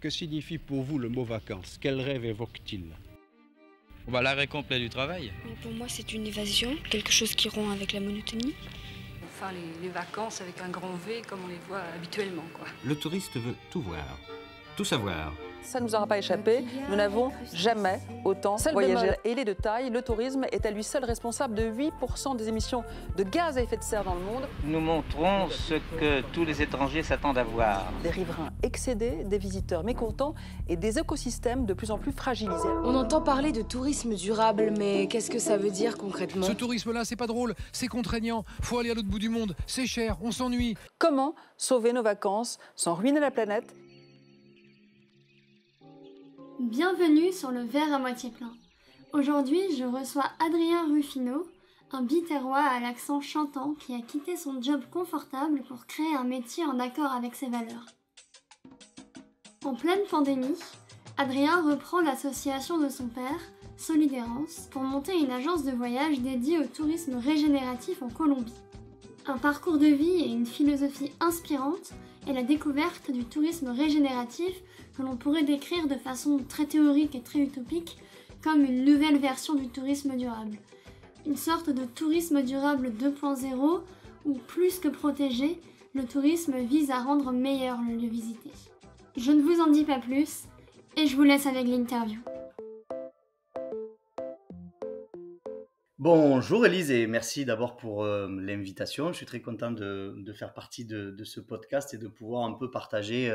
Que signifie pour vous le mot vacances? Quel rêve évoque-t-il? L'arrêt complet du travail. Pour moi, c'est une évasion, quelque chose qui rompt avec la monotonie. Enfin, les vacances avec un grand V comme on les voit habituellement, quoi. Le touriste veut tout voir, tout savoir. Ça ne nous aura pas échappé, nous n'avons jamais autant voyagé. Et il est de taille, le tourisme est à lui seul responsable de 8% des émissions de gaz à effet de serre dans le monde. Nous montrons ce que tous les étrangers s'attendent à voir. Des riverains excédés, des visiteurs mécontents et des écosystèmes de plus en plus fragilisés. On entend parler de tourisme durable, mais qu'est-ce que ça veut dire concrètement? Ce tourisme-là, c'est pas drôle, c'est contraignant, faut aller à l'autre bout du monde, c'est cher, on s'ennuie. Comment sauver nos vacances sans ruiner la planète? Bienvenue sur le verre à moitié plein. Aujourd'hui, je reçois Adrien Ruffino, un biterrois à l'accent chantant qui a quitté son job confortable pour créer un métier en accord avec ses valeurs. En pleine pandémie, Adrien reprend l'association de son père, Solidérance, pour monter une agence de voyage dédiée au tourisme régénératif en Colombie. Un parcours de vie et une philosophie inspirante est la découverte du tourisme régénératif que l'on pourrait décrire de façon très théorique et très utopique comme une nouvelle version du tourisme durable. Une sorte de tourisme durable 2.0 où, plus que protéger, le tourisme vise à rendre meilleur le lieu visité. Je ne vous en dis pas plus et je vous laisse avec l'interview. Bonjour Élise et merci d'abord pour l'invitation. Je suis très content de faire partie de ce podcast et de pouvoir un peu partager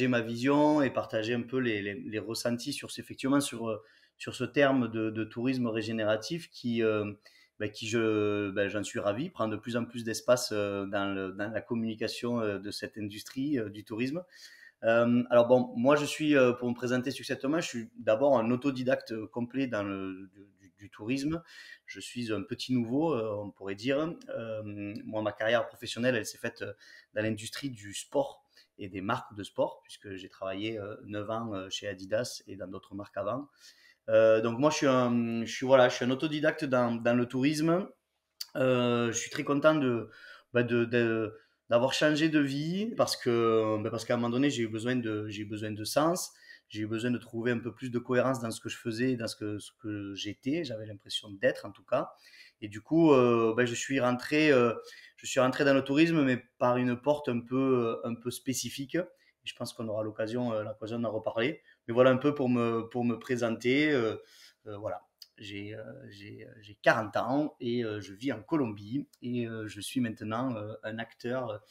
ma vision et partager un peu les ressentis effectivement sur ce terme de tourisme régénératif qui j'en suis ravi, prend de plus en plus d'espace dans la communication de cette industrie du tourisme. Alors bon, moi je suis, pour me présenter succinctement, je suis d'abord un autodidacte complet du tourisme. Je suis un petit nouveau, on pourrait dire. Moi, ma carrière professionnelle, elle s'est faite dans l'industrie du sport et des marques de sport, puisque j'ai travaillé 9 ans chez Adidas et dans d'autres marques avant. Donc moi, je suis un autodidacte dans le tourisme. Je suis très content d'avoir changé de vie parce qu'à un moment donné, j'ai eu besoin de sens. J'ai eu besoin de trouver un peu plus de cohérence dans ce que je faisais, dans ce que j'étais. J'avais l'impression d'être, en tout cas. Et du coup, je suis rentré dans le tourisme, mais par une porte un peu spécifique. Et je pense qu'on aura l'occasion d'en reparler. Mais voilà un peu pour me présenter. Voilà. J'ai 40 ans et je vis en Colombie et je suis maintenant un acteur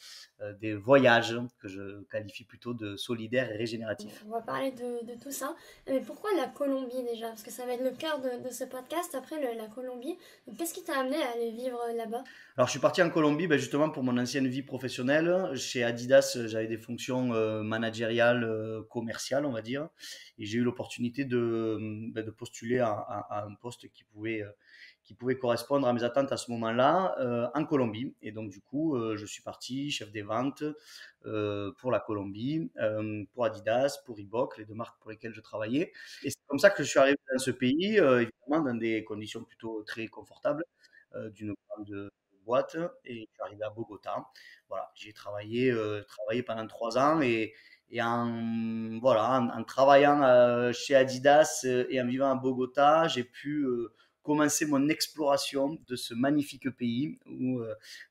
des voyages que je qualifie plutôt de solidaire et régénératif. On va parler de tout ça. Mais pourquoi la Colombie déjà? Parce que ça va être le cœur de ce podcast après la Colombie. Donc, qu'est-ce qui t'a amené à aller vivre là-bas? Alors je suis parti en Colombie justement pour mon ancienne vie professionnelle. Chez Adidas, j'avais des fonctions managériales, commerciales on va dire. Et j'ai eu l'opportunité de postuler à un poste qui pouvait correspondre à mes attentes à ce moment-là en Colombie. Et donc du coup, je suis parti chef des ventes pour la Colombie, pour Adidas, pour Reebok, les deux marques pour lesquelles je travaillais. Et c'est comme ça que je suis arrivé dans ce pays, évidemment dans des conditions plutôt très confortables, d'une grande boîte. Et je suis arrivé à Bogota. Voilà, j'ai travaillé pendant 3 ans et en travaillant chez Adidas et en vivant à Bogota, j'ai pu commencer mon exploration de ce magnifique pays où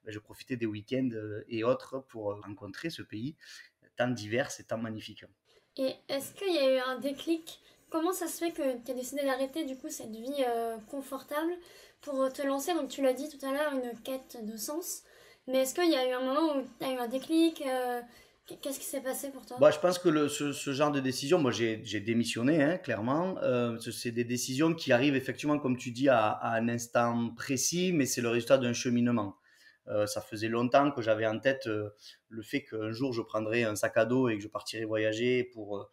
je profitais des week-ends et autres pour rencontrer ce pays tant divers et tant magnifique. Et est-ce qu'il y a eu un déclic? Comment ça se fait que tu as décidé d'arrêter du coup cette vie confortable pour te lancer? Donc tu l'as dit tout à l'heure, une quête de sens. Mais est-ce qu'il y a eu un moment où tu as eu un déclic? Qu'est-ce qui s'est passé pour toi? Je pense que ce genre de décision, moi j'ai démissionné, clairement. C'est des décisions qui arrivent effectivement, comme tu dis, à un instant précis, mais c'est le résultat d'un cheminement. Ça faisait longtemps que j'avais en tête le fait qu'un jour je prendrais un sac à dos et que je partirais voyager pour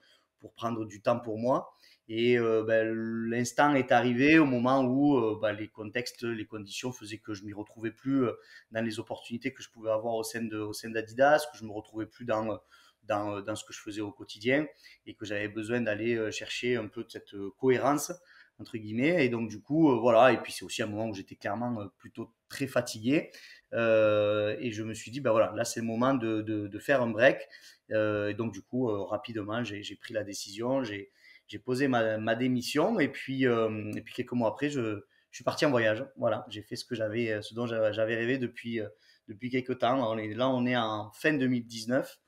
prendre du temps pour moi. Et l'instant est arrivé au moment où les contextes, les conditions faisaient que je m'y retrouvais plus dans les opportunités que je pouvais avoir au sein d'Adidas, que je me retrouvais plus dans dans ce que je faisais au quotidien et que j'avais besoin d'aller chercher un peu de cette cohérence, entre guillemets. Et donc, du coup, voilà. Et puis, c'est aussi un moment où j'étais clairement plutôt très fatigué. Et je me suis dit, ben voilà, là, c'est le moment de faire un break. Et donc, du coup, rapidement, j'ai pris la décision, j'ai posé ma démission. Et puis quelques mois après, je suis parti en voyage. Voilà, j'ai fait ce dont j'avais rêvé depuis quelques temps. On est en fin 2019.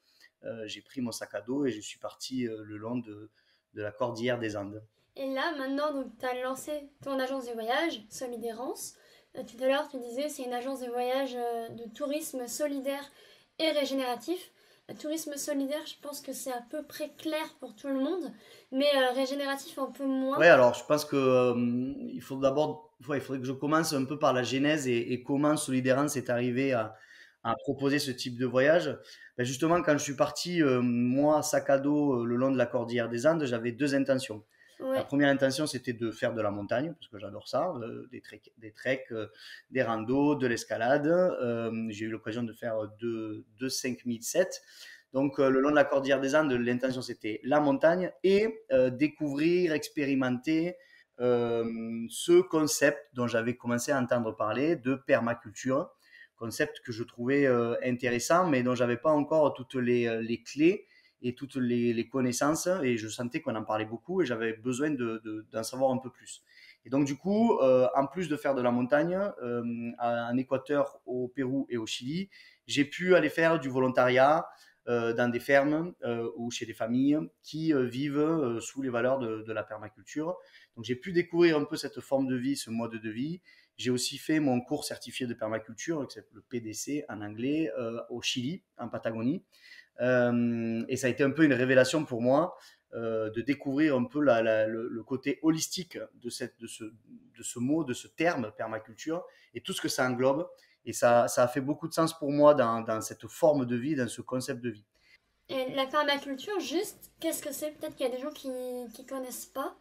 J'ai pris mon sac à dos et je suis parti le long de la cordillère des Andes. Et là, maintenant, tu as lancé ton agence de voyage, Solidérance. Tout à l'heure, tu disais c'est une agence de voyage de tourisme solidaire et régénératif. Tourisme solidaire, je pense que c'est à peu près clair pour tout le monde, mais régénératif un peu moins. Oui, alors je pense que il faudrait que je commence un peu par la genèse et comment Solidérance est arrivé à proposer ce type de voyage. Ben justement, quand je suis parti, moi, sac à dos, le long de la cordillère des Andes, j'avais deux intentions. Ouais. La première intention, c'était de faire de la montagne, parce que j'adore ça, des treks, des randos, de l'escalade. J'ai eu l'occasion de faire deux 5007. Donc, le long de la cordillère des Andes, l'intention, c'était la montagne et découvrir, expérimenter ce concept dont j'avais commencé à entendre parler de permaculture. Concept que je trouvais intéressant, mais dont je n'avais pas encore toutes les clés et toutes les connaissances, et je sentais qu'on en parlait beaucoup et j'avais besoin d'en savoir un peu plus. Et donc du coup, en plus de faire de la montagne, en Équateur, au Pérou et au Chili, j'ai pu aller faire du volontariat dans des fermes ou chez des familles qui vivent sous les valeurs de la permaculture. Donc j'ai pu découvrir un peu cette forme de vie, ce mode de vie. J'ai aussi fait mon cours certifié de permaculture, le PDC en anglais, au Chili, en Patagonie. Et ça a été un peu une révélation pour moi de découvrir un peu le côté holistique de ce mot, de ce terme permaculture et tout ce que ça englobe. Et ça a fait beaucoup de sens pour moi dans cette forme de vie, dans ce concept de vie. Et la permaculture, juste, qu'est-ce que c'est? Peut-être qu'il y a des gens qui ne connaissent pas.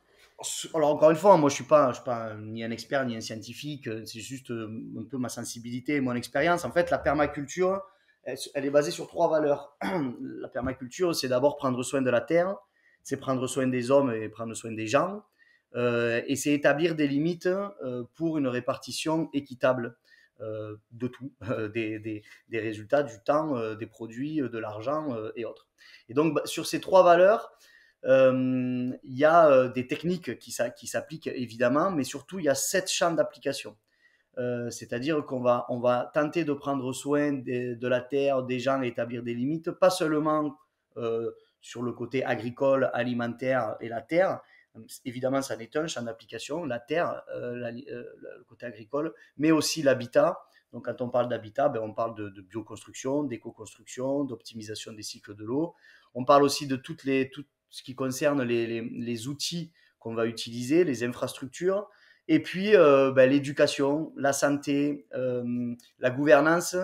Alors encore une fois, moi je suis pas ni un expert ni un scientifique, c'est juste un peu ma sensibilité et mon expérience. En fait, la permaculture, elle est basée sur trois valeurs. La permaculture, c'est d'abord prendre soin de la terre, c'est prendre soin des hommes et prendre soin des gens, et c'est établir des limites pour une répartition équitable de tout, des résultats, du temps, des produits, de l'argent et autres. Et donc sur ces trois valeurs, il y a des techniques qui s'appliquent évidemment, mais surtout il y a 7 champs d'application. C'est-à-dire qu'on va tenter de prendre soin de la terre, des gens et établir des limites, pas seulement sur le côté agricole, alimentaire et la terre. Évidemment, ça n'est un champ d'application, la terre, le côté agricole, mais aussi l'habitat. Donc, quand on parle d'habitat, on parle de bioconstruction, d'éco-construction, d'optimisation des cycles de l'eau. On parle aussi de tout ce qui concerne les outils qu'on va utiliser, les infrastructures. Et puis, l'éducation, la santé, la gouvernance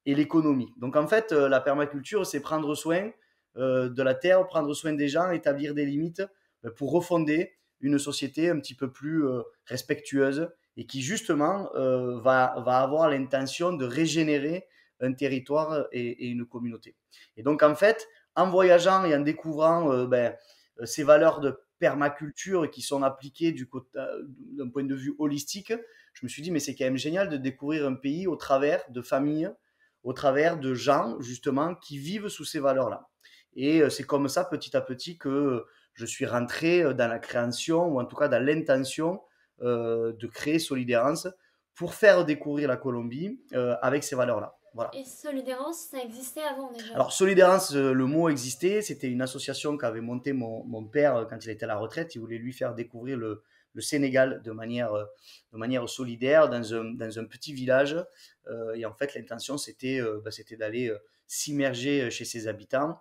et l'économie. Donc, en fait, la permaculture, c'est prendre soin de la terre, prendre soin des gens, établir des limites pour refonder une société un petit peu plus respectueuse et qui, justement, va avoir l'intention de régénérer un territoire et une communauté. Et donc, en fait, en voyageant et en découvrant ces valeurs de permaculture qui sont appliquées d'un point de vue holistique, je me suis dit, mais c'est quand même génial de découvrir un pays au travers de familles, au travers de gens, justement, qui vivent sous ces valeurs-là. Et c'est comme ça, petit à petit, que je suis rentré dans la création, ou en tout cas dans l'intention de créer Solidérance pour faire découvrir la Colombie avec ces valeurs-là. Voilà. Et Solidérance, ça existait avant déjà? Alors Solidérance, le mot existait, c'était une association qu'avait montée mon père quand il était à la retraite. Il voulait lui faire découvrir le Sénégal de manière solidaire dans un petit village. Et en fait, l'intention, c'était d'aller s'immerger chez ses habitants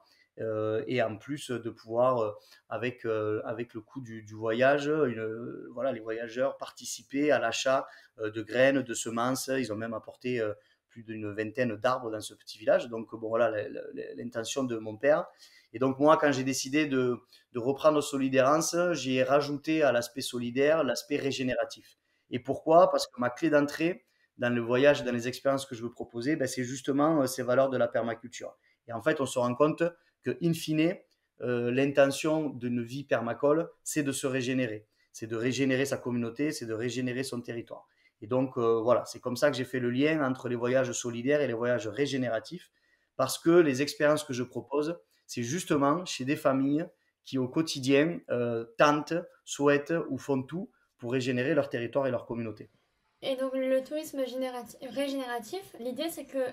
et en plus de pouvoir, avec le coût du voyage, les voyageurs participer à l'achat de graines, de semences. Ils ont même apporté plus d'une vingtaine d'arbres dans ce petit village. Donc, voilà l'intention de mon père. Et donc, moi, quand j'ai décidé de reprendre Solidérance, j'ai rajouté à l'aspect solidaire l'aspect régénératif. Et pourquoi? Parce que ma clé d'entrée dans le voyage, dans les expériences que je veux proposer, c'est justement ces valeurs de la permaculture. Et en fait, on se rend compte que, in fine, l'intention d'une vie permacole, c'est de se régénérer. C'est de régénérer sa communauté, c'est de régénérer son territoire. Et donc, voilà, c'est comme ça que j'ai fait le lien entre les voyages solidaires et les voyages régénératifs, parce que les expériences que je propose, c'est justement chez des familles qui, au quotidien, tentent, souhaitent ou font tout pour régénérer leur territoire et leur communauté. Et donc, le tourisme régénératif, l'idée, c'est que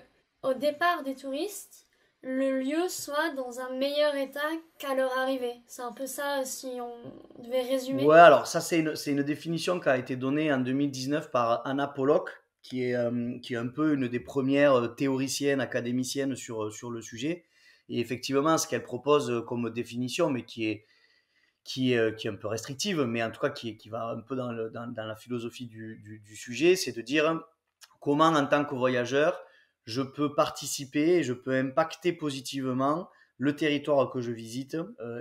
au départ des touristes, le lieu soit dans un meilleur état qu'à leur arrivée. C'est un peu ça, si on devait résumer. Ouais, alors ça, c'est une définition qui a été donnée en 2019 par Anna Pollock, qui est un peu une des premières théoriciennes, académiciennes sur le sujet. Et effectivement, ce qu'elle propose comme définition, mais qui est un peu restrictive, mais en tout cas qui va un peu dans la philosophie du sujet, c'est de dire comment, en tant que voyageur, je peux participer, je peux impacter positivement le territoire que je visite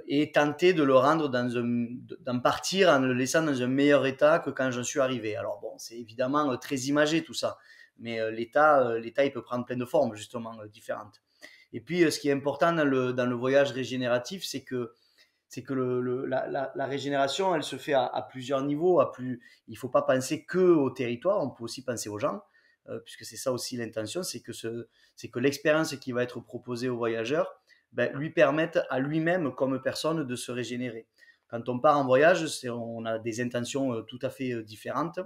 et tenter de le rendre d'en partir en le laissant dans un meilleur état que quand j'en suis arrivé. Alors bon, c'est évidemment très imagé tout ça, mais l'état il peut prendre plein de formes justement différentes. Et puis ce qui est important dans le voyage régénératif, c'est que la régénération, elle se fait à plusieurs niveaux. Il ne faut pas penser que au territoire, on peut aussi penser aux gens. Puisque c'est ça aussi l'intention, c'est que l'expérience qui va être proposée aux voyageurs lui permette à lui-même comme personne de se régénérer. Quand on part en voyage, on a des intentions tout à fait différentes.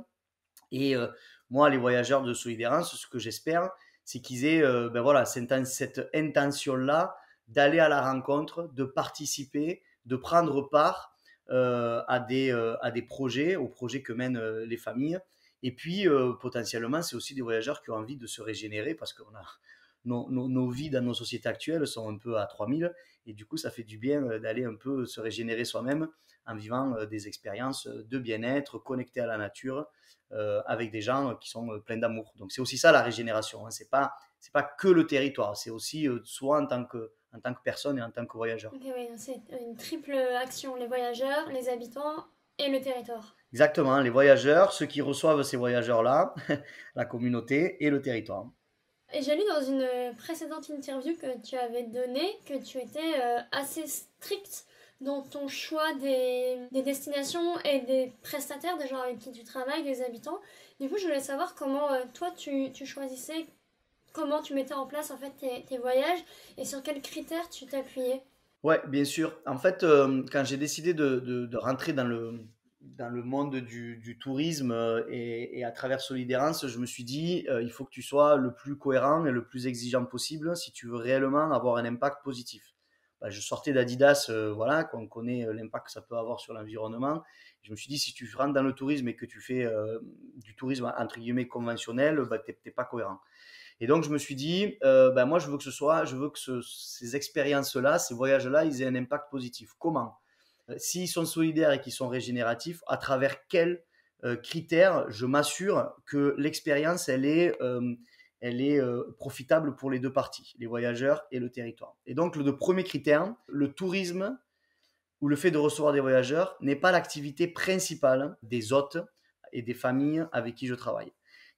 Et moi, les voyageurs de Solidérance, ce que j'espère, c'est qu'ils aient cette intention-là d'aller à la rencontre, de participer, de prendre part à des projets, aux projets que mènent les familles. Et puis, potentiellement, c'est aussi des voyageurs qui ont envie de se régénérer parce que nos vies dans nos sociétés actuelles sont un peu à 3000. Et du coup, ça fait du bien d'aller un peu se régénérer soi-même en vivant des expériences de bien-être, connectées à la nature, avec des gens qui sont pleins d'amour. Donc, c'est aussi ça la régénération. Hein. C'est pas que le territoire, c'est aussi soi en tant que personne et en tant que voyageur. Okay, oui, c'est une triple action, les voyageurs, les habitants et le territoire. Exactement, les voyageurs, ceux qui reçoivent ces voyageurs-là, la communauté et le territoire. Et j'ai lu dans une précédente interview que tu avais donnée que tu étais assez strict dans ton choix des destinations et des prestataires, des gens avec qui tu travailles, des habitants. Du coup, je voulais savoir comment toi tu choisissais, comment tu mettais en place en fait tes voyages et sur quels critères tu t'appuyais. Ouais, bien sûr. En fait, quand j'ai décidé de rentrer dans le monde du tourisme et à travers Solidérance, je me suis dit, il faut que tu sois le plus cohérent et le plus exigeant possible si tu veux réellement avoir un impact positif. Je sortais d'Adidas, qu'on connaît l'impact que ça peut avoir sur l'environnement. Je me suis dit, si tu rentres dans le tourisme et que tu fais du tourisme entre guillemets conventionnel, t'es pas cohérent. Et donc, je me suis dit, moi, je veux que ces expériences-là, ces voyages-là, ils aient un impact positif. Comment ? S'ils sont solidaires et qu'ils sont régénératifs, à travers quels critères je m'assure que l'expérience, elle est profitable pour les deux parties, les voyageurs et le territoire. Et donc, le premier critère, le tourisme ou le fait de recevoir des voyageurs n'est pas l'activité principale des hôtes et des familles avec qui je travaille.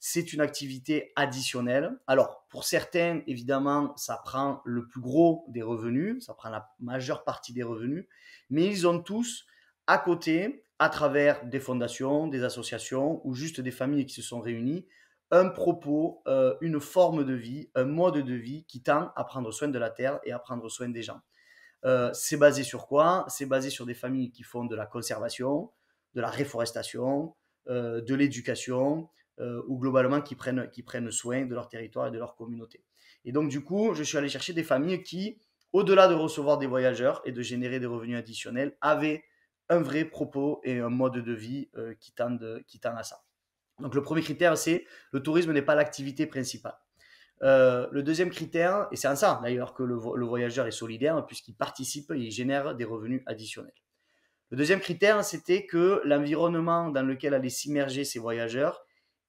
C'est une activité additionnelle. Alors, pour certains, évidemment, ça prend le plus gros des revenus, ça prend la majeure partie des revenus, mais ils ont tous, à côté, à travers des fondations, des associations ou juste des familles qui se sont réunies, un propos, une forme de vie, un mode de vie qui tend à prendre soin de la terre et à prendre soin des gens. C'est basé sur quoi ? C'est basé sur des familles qui font de la conservation, de la réforestation, de l'éducation, ou globalement qui prennent soin de leur territoire et de leur communauté. Et donc du coup, je suis allé chercher des familles qui, au-delà de recevoir des voyageurs et de générer des revenus additionnels, avaient un vrai propos et un mode de vie qui tend à ça. Donc le premier critère, c'est le tourisme n'est pas l'activité principale. Le deuxième critère, et c'est en ça d'ailleurs que le voyageur est solidaire, puisqu'il participe et il génère des revenus additionnels. Le deuxième critère, c'était que l'environnement dans lequel allaient s'immerger ces voyageurs,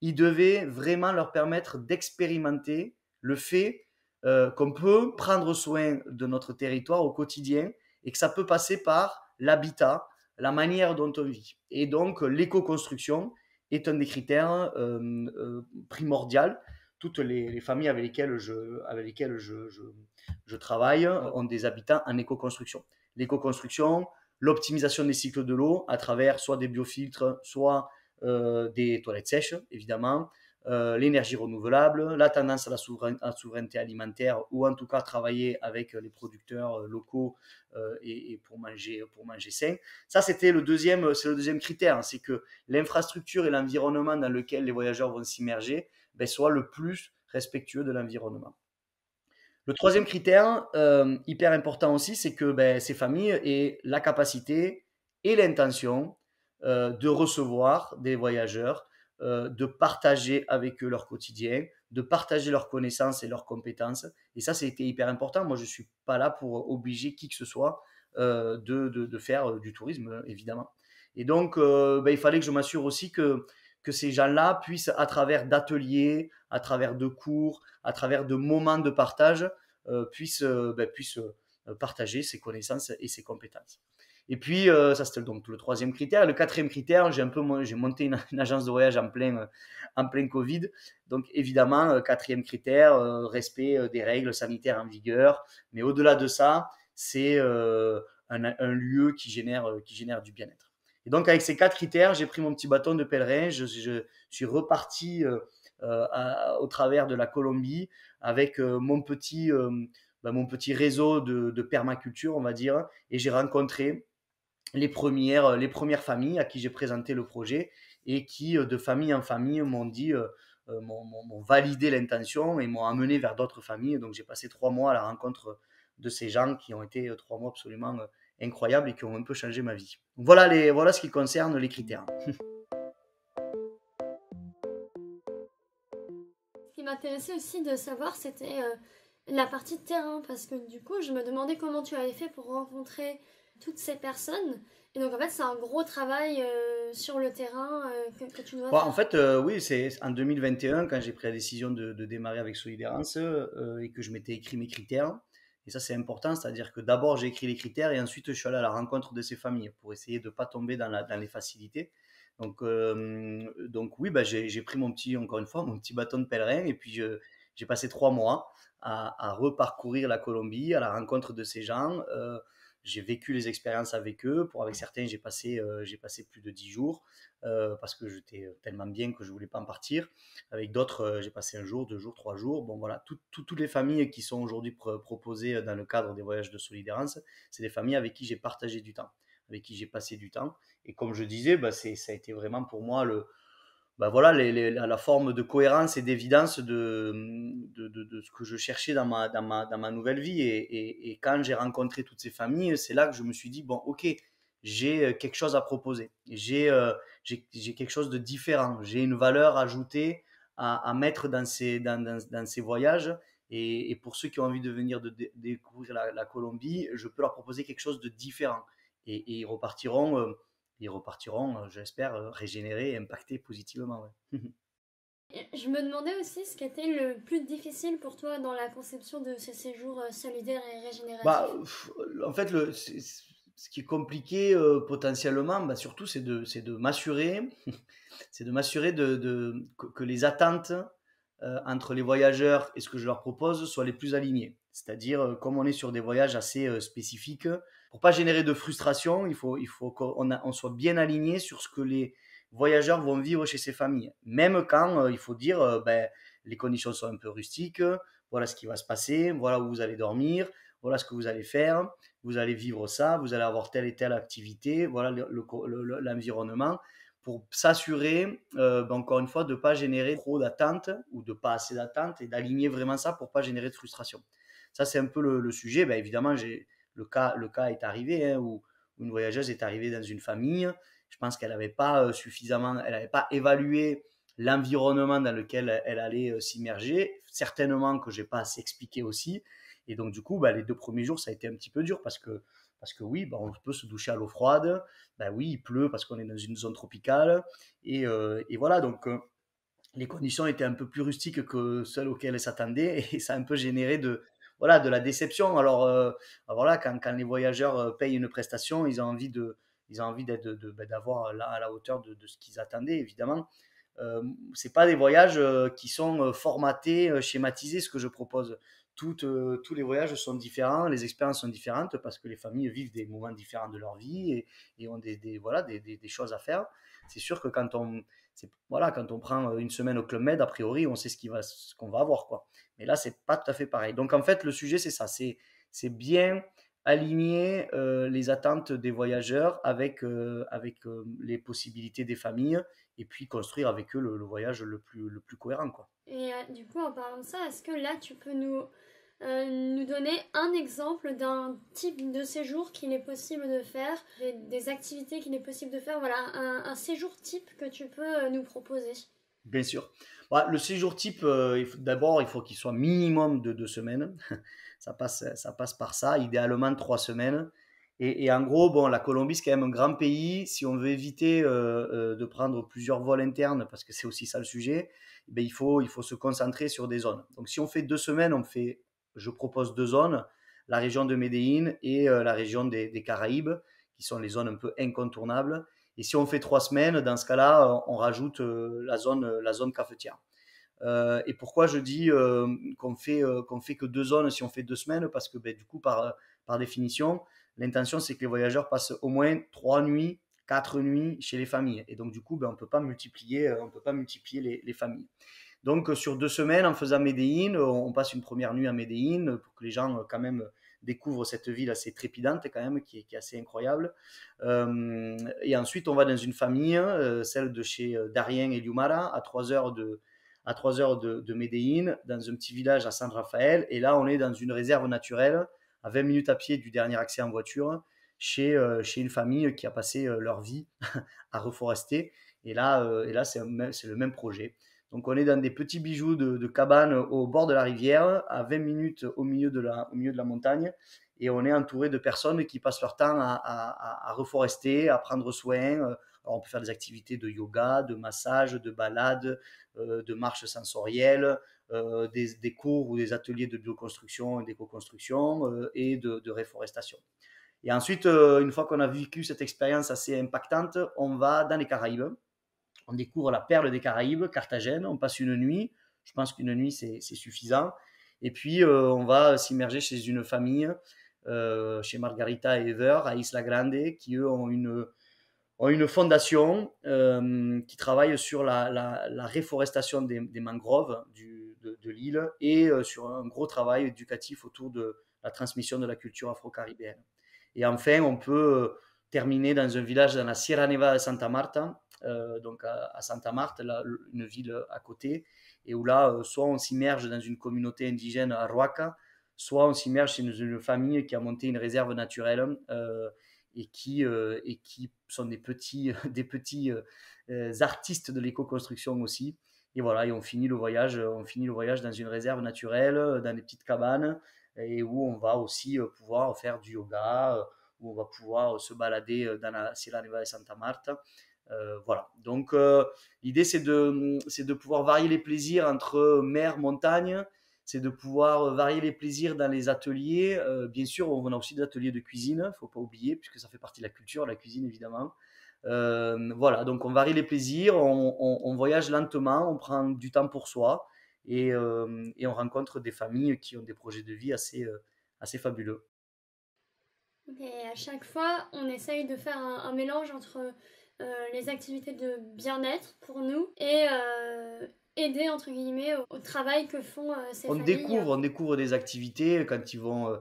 il devait vraiment leur permettre d'expérimenter le fait qu'on peut prendre soin de notre territoire au quotidien et que ça peut passer par l'habitat, la manière dont on vit. Et donc, l'éco-construction est un des critères primordiaux toutes les familles avec lesquelles je travaille ont des habitats en éco-construction. L'éco-construction, l'optimisation des cycles de l'eau à travers soit des biofiltres, soit des toilettes sèches, évidemment, l'énergie renouvelable, la tendance à la souveraineté alimentaire, ou en tout cas travailler avec les producteurs locaux et pour manger sain. Ça, c'est le deuxième critère, c'est que l'infrastructure et l'environnement dans lequel les voyageurs vont s'immerger soient le plus respectueux de l'environnement. Le troisième critère, hyper important aussi, c'est que ces familles aient la capacité et l'intention de recevoir des voyageurs, de partager avec eux leur quotidien, de partager leurs connaissances et leurs compétences. Et ça, c'était hyper important. Moi, je ne suis pas là pour obliger qui que ce soit de faire du tourisme, évidemment. Et donc, il fallait que je m'assure aussi que ces gens-là puissent, à travers d'ateliers, à travers de cours, à travers de moments de partage, puissent partager ses connaissances et ses compétences. Et puis, ça c'était donc le troisième critère. Le quatrième critère, j'ai monté une agence de voyage en plein Covid. Donc, évidemment, quatrième critère, respect des règles sanitaires en vigueur. Mais au-delà de ça, c'est un lieu qui génère du bien-être. Et donc, avec ces 4 critères, j'ai pris mon petit bâton de pèlerin. Je suis reparti au travers de la Colombie avec mon petit réseau de permaculture, on va dire. Et j'ai rencontré les premières familles à qui j'ai présenté le projet et qui, de famille en famille, m'ont validé l'intention et m'ont amené vers d'autres familles. Donc, j'ai passé 3 mois à la rencontre de ces gens qui ont été 3 mois absolument incroyables et qui ont un peu changé ma vie. Donc, voilà ce qui concerne les critères. Ce qui m'intéressait aussi de savoir, c'était la partie terrain, parce que du coup, je me demandais comment tu avais fait pour rencontrer toutes ces personnes. Et donc en fait c'est un gros travail sur le terrain que tu dois faire. En fait oui, c'est en 2021 quand j'ai pris la décision de démarrer avec Solidérance et que je m'étais écrit mes critères. Et ça c'est important, c'est-à-dire que d'abord j'ai écrit les critères et ensuite je suis allé à la rencontre de ces familles pour essayer de ne pas tomber dans les facilités. Donc oui, j'ai pris mon petit bâton de pèlerin et puis j'ai passé 3 mois à reparcourir la Colombie à la rencontre de ces gens. J'ai vécu les expériences avec eux. Avec certains, j'ai passé plus de 10 jours parce que j'étais tellement bien que je ne voulais pas en partir. Avec d'autres, j'ai passé 1 jour, 2 jours, 3 jours. Bon, voilà, toutes les familles qui sont aujourd'hui proposées dans le cadre des voyages de Solidérance, c'est des familles avec qui j'ai partagé du temps, avec qui j'ai passé du temps. Et comme je disais, ça a été vraiment pour moi la forme de cohérence et d'évidence de ce que je cherchais dans ma nouvelle vie. Et quand j'ai rencontré toutes ces familles, c'est là que je me suis dit, bon, ok, j'ai quelque chose à proposer. J'ai quelque chose de différent. J'ai une valeur ajoutée à mettre dans ces voyages. Et pour ceux qui ont envie de venir découvrir la Colombie, je peux leur proposer quelque chose de différent. Et ils repartiront, j'espère, régénérés et impactés positivement. Ouais. Je me demandais aussi ce qui était le plus difficile pour toi dans la conception de ces séjours solidaires et régénératifs. En fait, ce qui est compliqué potentiellement, surtout, c'est de m'assurer que les attentes entre les voyageurs et ce que je leur propose soient les plus alignées. C'est-à-dire, comme on est sur des voyages assez spécifiques, pour pas générer de frustration, il faut qu'on soit bien aligné sur ce que les voyageurs vont vivre chez ces familles. Même quand, il faut dire, les conditions sont un peu rustiques, voilà ce qui va se passer, voilà où vous allez dormir, voilà ce que vous allez faire, vous allez vivre ça, vous allez avoir telle et telle activité, voilà l'environnement, pour s'assurer, encore une fois, de ne pas générer trop d'attentes ou de pas assez d'attentes et d'aligner vraiment ça pour ne pas générer de frustration. Ça, c'est un peu le sujet. Évidemment, le cas est arrivé où une voyageuse est arrivée dans une famille. Je pense qu'elle n'avait pas elle n'avait pas évalué l'environnement dans lequel elle allait s'immerger. Certainement que je n'ai pas assez expliqué aussi. Et donc, du coup, les 2 premiers jours, ça a été un petit peu dur parce que oui, on peut se doucher à l'eau froide. Oui, il pleut parce qu'on est dans une zone tropicale. Et voilà, donc les conditions étaient un peu plus rustiques que celles auxquelles elle s'attendait. Et ça a un peu généré de la déception. Alors voilà, quand les voyageurs payent une prestation, ils ont envie d'avoir à la hauteur de ce qu'ils attendaient, évidemment. c'est pas des voyages qui sont formatés, schématisés, ce que je propose. Tous les voyages sont différents, les expériences sont différentes parce que les familles vivent des moments différents de leur vie et ont voilà, des choses à faire. C'est sûr que quand on prend une semaine au Club Med, a priori, on sait ce qu'on va avoir, quoi. Mais là, c'est pas tout à fait pareil. Donc, en fait, le sujet, c'est ça. C'est bien aligner les attentes des voyageurs avec les possibilités des familles et puis construire avec eux le voyage le plus cohérent, quoi. Et du coup, en parlant de ça, est-ce que là, tu peux nous donner un exemple d'un type de séjour qu'il est possible de faire, des activités qu'il est possible de faire, voilà, un séjour type que tu peux nous proposer? Bien sûr. Bah, le séjour type, d'abord, il faut qu'il soit minimum de 2 semaines. Ça passe par ça, idéalement 3 semaines. Et en gros, bon, la Colombie, c'est quand même un grand pays. Si on veut éviter de prendre plusieurs vols internes, parce que c'est aussi ça le sujet, ben, il faut se concentrer sur des zones. Donc, si on fait 2 semaines, je propose 2 zones, la région de Medellín et la région des Caraïbes, qui sont les zones un peu incontournables. Et si on fait 3 semaines, dans ce cas-là, on rajoute la zone cafetière. Et pourquoi je dis qu'on fait que 2 zones si on fait 2 semaines? Parce que ben, du coup, par définition, l'intention, c'est que les voyageurs passent au moins 3 nuits, 4 nuits chez les familles. Et donc, du coup, ben, on ne peut pas multiplier les familles. Donc, sur 2 semaines, en faisant Medellín, on passe une première nuit à Medellín pour que les gens, quand même, découvrent cette ville assez trépidante, quand même, qui est assez incroyable. Et ensuite, on va dans une famille, celle de chez Darien et Liumara, à 3 heures de Medellín, dans un petit village à San Rafael. Et là, on est dans une réserve naturelle, à 20 minutes à pied du dernier accès en voiture, chez une famille qui a passé leur vie à reforester. Et là c'est le même projet. Donc, on est dans des petits bijoux de cabanes au bord de la rivière, à 20 minutes au milieu de la montagne. Et on est entouré de personnes qui passent leur temps à reforester, à prendre soin. Alors, on peut faire des activités de yoga, de massage, de balade, de marche sensorielle, des cours ou des ateliers de bioconstruction et d'éco-construction et de réforestation. Et ensuite, une fois qu'on a vécu cette expérience assez impactante, on va dans les Caraïbes. On découvre la perle des Caraïbes, Carthagène. On passe une nuit. Je pense qu'une nuit, c'est suffisant. Et puis, on va s'immerger chez une famille, chez Margarita et Ever, à Isla Grande, qui, eux, ont une fondation qui travaille sur la réforestation des mangroves de l'île et sur un gros travail éducatif autour de la transmission de la culture afro-caribéenne. Et enfin, on peut terminer dans un village dans la Sierra Nevada de Santa Marta, donc à Santa Marta, là, une ville à côté, et où là, soit on s'immerge dans une communauté indigène à Roaca, soit on s'immerge chez une famille qui a monté une réserve naturelle et qui sont des petits artistes de l'éco-construction aussi. Et voilà, et on finit le voyage dans une réserve naturelle, dans des petites cabanes, et où on va aussi pouvoir faire du yoga, où on va pouvoir se balader dans la Sierra Nevada de Santa Marta. Voilà. Donc, l'idée, c'est de pouvoir varier les plaisirs entre mer, montagne. C'est de pouvoir varier les plaisirs dans les ateliers. Bien sûr, on a aussi des ateliers de cuisine, il ne faut pas oublier, puisque ça fait partie de la culture, la cuisine, évidemment. Voilà, donc on varie les plaisirs, on voyage lentement, on prend du temps pour soi, et on rencontre des familles qui ont des projets de vie assez fabuleux. Et à chaque fois, on essaye de faire un mélange entre les activités de bien-être pour nous et aider, entre guillemets, au travail que font ces familles. On découvre des activités quand ils vont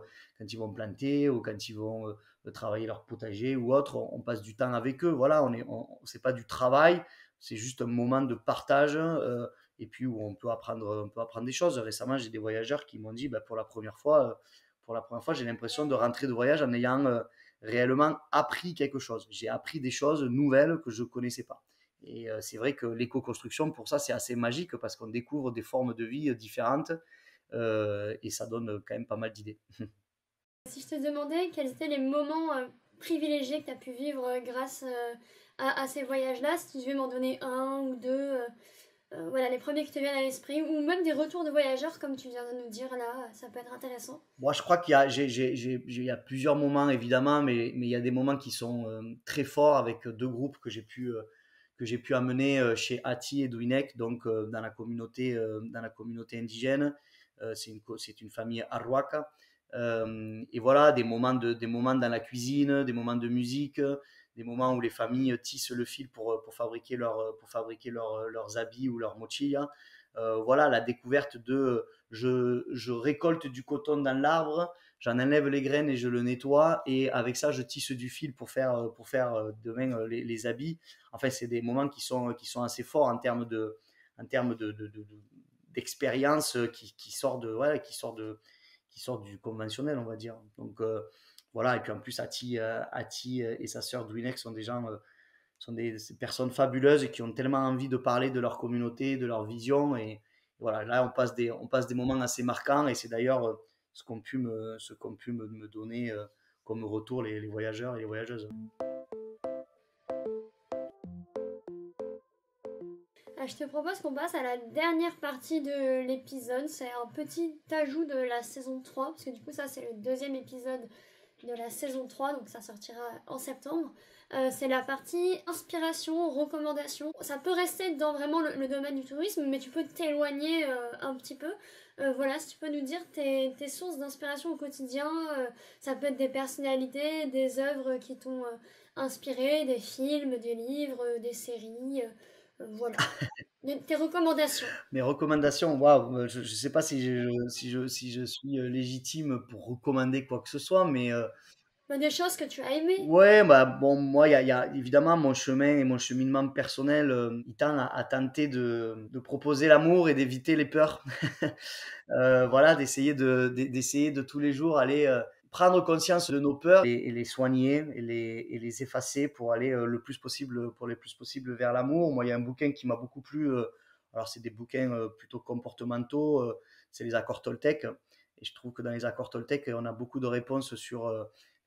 planter ou quand ils vont travailler leur potager ou autre. On passe du temps avec eux. Voilà, c'est pas du travail, c'est juste un moment de partage et puis où on peut apprendre des choses. Récemment, j'ai des voyageurs qui m'ont dit pour la première fois, j'ai l'impression de rentrer de voyage en ayant réellement appris quelque chose. J'ai appris des choses nouvelles que je ne connaissais pas. Et c'est vrai que l'éco-construction, pour ça, c'est assez magique parce qu'on découvre des formes de vie différentes et ça donne quand même pas mal d'idées. Si je te demandais quels étaient les moments privilégiés que tu as pu vivre grâce à ces voyages-là, si tu devais m'en donner un ou deux, voilà, les premiers qui te viennent à l'esprit, ou même des retours de voyageurs, comme tu viens de nous dire là, ça peut être intéressant. Moi, je crois qu'il y a plusieurs moments, évidemment, mais il y a des moments qui sont très forts avec 2 groupes que j'ai pu j'ai pu amener chez Ati et Douinec, donc dans la communauté indigène. C'est une famille Arhuaca. Et voilà, des moments dans la cuisine, des moments de musique, des moments où les familles tissent le fil pour fabriquer leurs habits ou leurs mochillas. Voilà, la découverte de je récolte du coton dans l'arbre, j'en enlève les graines et je le nettoie, et avec ça je tisse du fil pour faire demain les habits. Enfin, c'est des moments qui sont assez forts en termes d'expérience qui sort du conventionnel, on va dire. Donc voilà, et puis en plus Ati et sa sœur Dwinek sont des gens sont des personnes fabuleuses qui ont tellement envie de parler de leur communauté, de leur vision, et voilà, là on passe des moments assez marquants, et c'est d'ailleurs ce qu'ont pu me donner comme retour les voyageurs et les voyageuses. Je te propose qu'on passe à la dernière partie de l'épisode. C'est un petit ajout de la saison 3, parce que du coup ça c'est le deuxième épisode de la saison 3, donc ça sortira en septembre. C'est la partie inspiration, recommandation. Ça peut rester dans vraiment le domaine du tourisme, mais tu peux t'éloigner un petit peu. Voilà, si tu peux nous dire tes sources d'inspiration au quotidien. Ça peut être des personnalités, des œuvres qui t'ont inspiré, des films, des livres, des séries. Voilà. Tes recommandations. Mes recommandations, waouh, je ne sais pas si je suis légitime pour recommander quoi que ce soit, mais Des choses que tu as aimées. ouais, bah bon, moi, il y a évidemment mon chemin et mon cheminement personnel, il tend à tenter de proposer l'amour et d'éviter les peurs. Voilà, d'essayer de tous les jours aller prendre conscience de nos peurs et les soigner et les effacer pour aller le plus possible vers l'amour. Moi, il y a un bouquin qui m'a beaucoup plu. Alors, c'est des bouquins plutôt comportementaux. C'est les accords Toltec. Et je trouve que dans les accords Toltec, on a beaucoup de réponses sur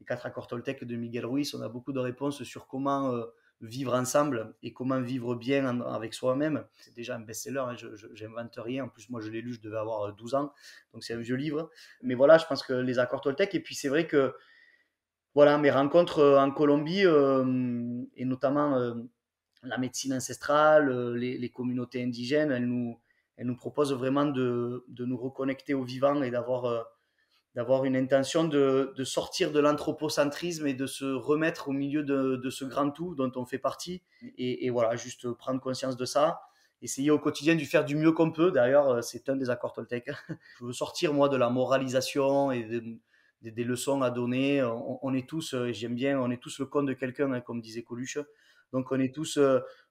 les 4 accords Toltec de Miguel Ruiz. On a beaucoup de réponses sur comment vivre ensemble et comment vivre bien avec soi-même. C'est déjà un best-seller, hein, je n'invente rien. En plus, moi, je l'ai lu, je devais avoir 12 ans. Donc, c'est un vieux livre. Mais voilà, je pense que les accords Toltec. Et puis, c'est vrai que voilà, mes rencontres en Colombie, et notamment la médecine ancestrale, les communautés indigènes, elles nous proposent vraiment de nous reconnecter au vivant et d'avoir une intention de sortir de l'anthropocentrisme et de se remettre au milieu de ce grand tout dont on fait partie. Et voilà, juste prendre conscience de ça, essayer au quotidien de faire du mieux qu'on peut. D'ailleurs, c'est un des accords Toltec. Je veux sortir, moi, de la moralisation et des leçons à donner. On est tous, j'aime bien, on est tous le con de quelqu'un, hein, comme disait Coluche. Donc, on est tous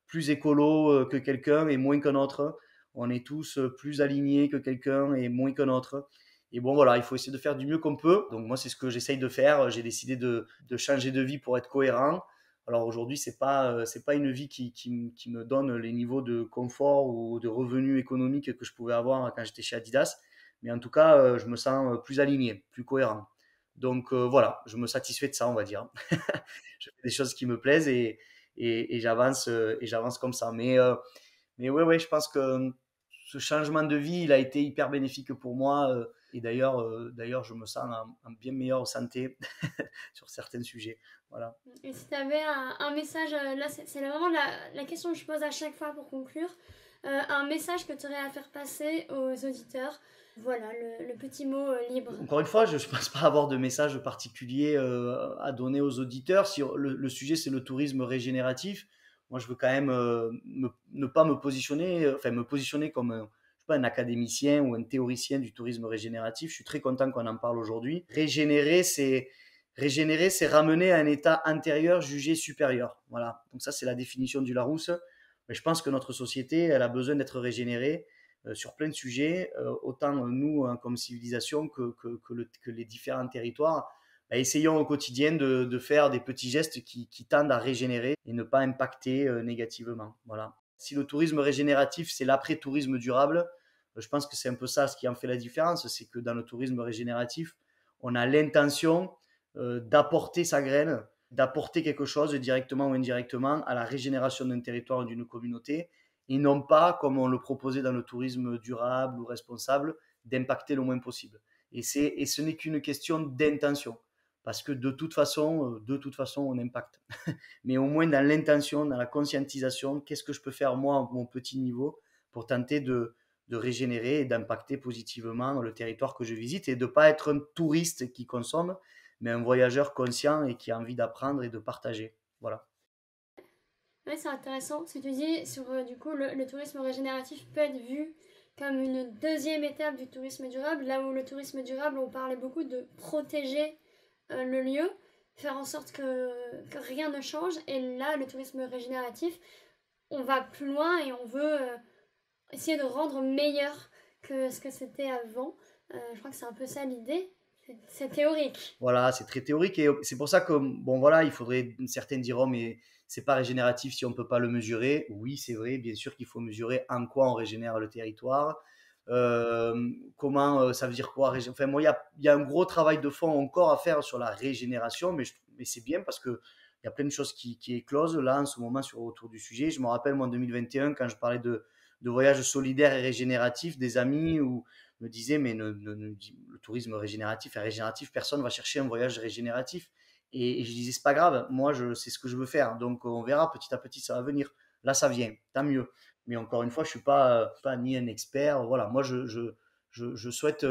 plus écolos que quelqu'un et moins qu'un autre. On est tous plus alignés que quelqu'un et moins qu'un autre. Et bon, voilà, il faut essayer de faire du mieux qu'on peut. Donc moi, c'est ce que j'essaye de faire. J'ai décidé de changer de vie pour être cohérent. Alors aujourd'hui, c'est pas une vie qui me donne les niveaux de confort ou de revenus économiques que je pouvais avoir quand j'étais chez Adidas. Mais en tout cas, je me sens plus aligné, plus cohérent. Donc voilà, je me satisfais de ça, on va dire. Je fais des choses qui me plaisent et j'avance comme ça. Mais ouais, je pense que ce changement de vie, il a été hyper bénéfique pour moi. Et d'ailleurs, je me sens en bien meilleure santé sur certains sujets. Voilà. Et si tu avais un message, là c'est vraiment la question que je pose à chaque fois pour conclure, un message que tu aurais à faire passer aux auditeurs, voilà, le petit mot libre. Encore une fois, je ne pense pas avoir de message particulier à donner aux auditeurs. Si le sujet, c'est le tourisme régénératif, moi, je veux quand même ne pas me positionner comme un académicien ou un théoricien du tourisme régénératif. Je suis très content qu'on en parle aujourd'hui. Régénérer, c'est ramener à un état antérieur jugé supérieur. Voilà. Donc ça, c'est la définition du Larousse. Mais je pense que notre société, elle a besoin d'être régénérée sur plein de sujets, autant nous, hein, comme civilisation, que les différents territoires. Essayons au quotidien de faire des petits gestes qui tendent à régénérer et ne pas impacter négativement. Voilà. Si le tourisme régénératif, c'est l'après-tourisme durable, je pense que c'est un peu ça ce qui en fait la différence. C'est que dans le tourisme régénératif, on a l'intention d'apporter sa graine, d'apporter quelque chose directement ou indirectement à la régénération d'un territoire ou d'une communauté, et non pas, comme on le proposait dans le tourisme durable ou responsable, d'impacter le moins possible. Et ce n'est qu'une question d'intention. parce que de toute façon, on impacte. Mais au moins dans l'intention, dans la conscientisation, qu'est-ce que je peux faire moi à mon petit niveau pour tenter de régénérer et d'impacter positivement le territoire que je visite et de ne pas être un touriste qui consomme, mais un voyageur conscient et qui a envie d'apprendre et de partager. Voilà. Ouais, c'est intéressant ce que tu dis sur du coup le tourisme régénératif peut être vu comme une deuxième étape du tourisme durable, là où le tourisme durable, on parlait beaucoup de protéger le lieu, faire en sorte que rien ne change, et là, le tourisme régénératif, on va plus loin et on veut essayer de rendre meilleur que ce que c'était avant. Je crois que c'est un peu ça l'idée. C'est théorique. Voilà, c'est très théorique et c'est pour ça que, bon voilà, il faudrait, certains diront, mais c'est pas régénératif si on peut pas le mesurer. Oui, c'est vrai, bien sûr qu'il faut mesurer en quoi on régénère le territoire, comment, ça veut dire quoi, enfin moi, il y a un gros travail de fond encore à faire sur la régénération, mais c'est bien parce que il y a plein de choses qui éclosent là en ce moment autour du sujet. Je me rappelle, moi, en 2021, quand je parlais de voyages solidaires et régénératifs, des amis où me disaient, mais le tourisme régénératif et régénératif, personne ne va chercher un voyage régénératif. Et je disais, c'est pas grave, moi, c'est ce que je veux faire. Donc, on verra petit à petit, ça va venir. Là, ça vient, tant mieux. Mais encore une fois, je ne suis pas ni un expert. Voilà, moi, je souhaite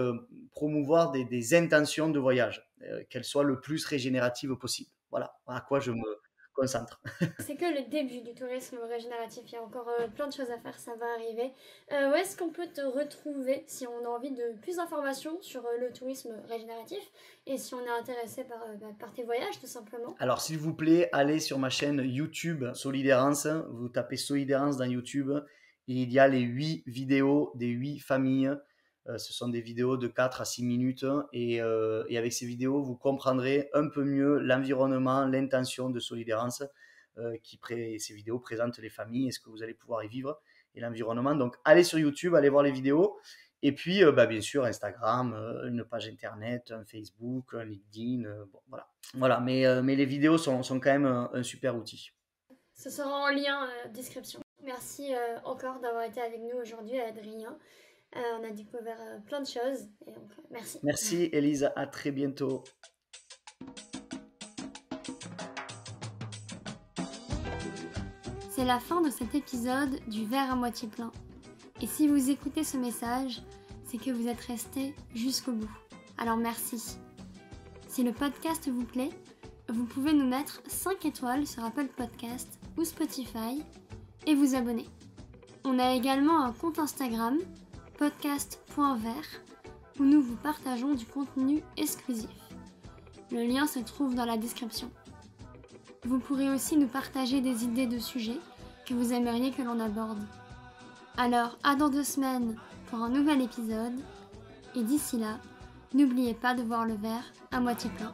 promouvoir des intentions de voyage, qu'elles soient le plus régénératives possible. Voilà à quoi je me concentre. C'est que le début du tourisme régénératif, il y a encore plein de choses à faire, ça va arriver. Où est-ce qu'on peut te retrouver si on a envie de plus d'informations sur le tourisme régénératif et si on est intéressé par tes voyages tout simplement? Alors s'il vous plaît, allez sur ma chaîne YouTube Solidérance, vous tapez Solidérance dans YouTube et il y a les 8 vidéos des 8 familles. Ce sont des vidéos de 4 à 6 minutes et avec ces vidéos, vous comprendrez un peu mieux l'environnement, l'intention de Solidérance. Ces vidéos présentent les familles et ce que vous allez pouvoir y vivre et l'environnement. Donc, allez sur YouTube, allez voir les vidéos. Et puis, bien sûr, Instagram, une page Internet, un Facebook, un LinkedIn. Bon, voilà. Mais les vidéos sont quand même un super outil. Ce sera en lien description. Merci encore d'avoir été avec nous aujourd'hui, Adrien. On a découvert plein de choses. Et donc, merci. Merci, Élise. À très bientôt. C'est la fin de cet épisode du verre à moitié plein. Et si vous écoutez ce message, c'est que vous êtes resté jusqu'au bout. Alors merci. Si le podcast vous plaît, vous pouvez nous mettre 5 étoiles sur Apple Podcast ou Spotify et vous abonner. On a également un compte Instagram, podcast.vert, où nous vous partageons du contenu exclusif. Le lien se trouve dans la description. Vous pourrez aussi nous partager des idées de sujets que vous aimeriez que l'on aborde. Alors, à dans 2 semaines pour un nouvel épisode, et d'ici là, n'oubliez pas de voir le verre à moitié plein.